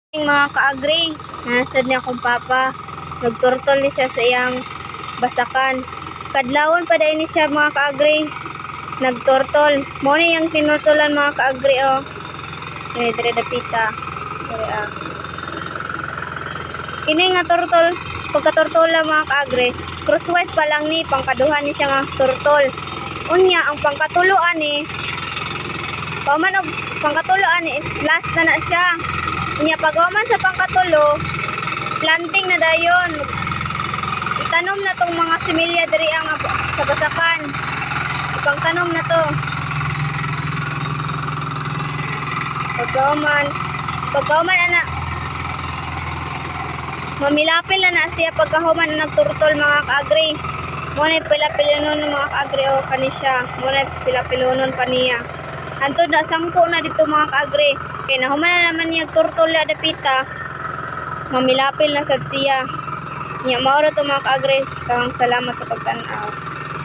Mga kaagri, nasad niya akong papa. Nagturtol ni siya sa iyang basakan. Kadlawon pa dahil ni siya mga kaagri. Nagturtol. Muna yung tinurtulan mga kaagri oh. Dire dapita. Dire Kini nga turtol, pagkaturtola mga kaagri, crosswise pa lang ni, pangkaduhan ni siya nga turtol. Unya, ang pangkatuloan ni, paman og pangkatuloan ni, last na siya. Unya, pagawaman sa pangkatulo, planting na dayon. Itanom na tong mga similya diri ang sa basakan. Ipangtanom na to. Pagkahuman ana, mamilapil na siya pagkahuman na nagturtol mga kaagri. Muna pila-pilonon mga kaagri o kanisya. Muna pila-pilonon pa niya. Antod na sangko na dito mga kaagri. Kaya nahuman na naman niya turtol na dapita. Mamilapil na sad siya. Nya mauro to mga kaagri. Salamat sa pagtanaw.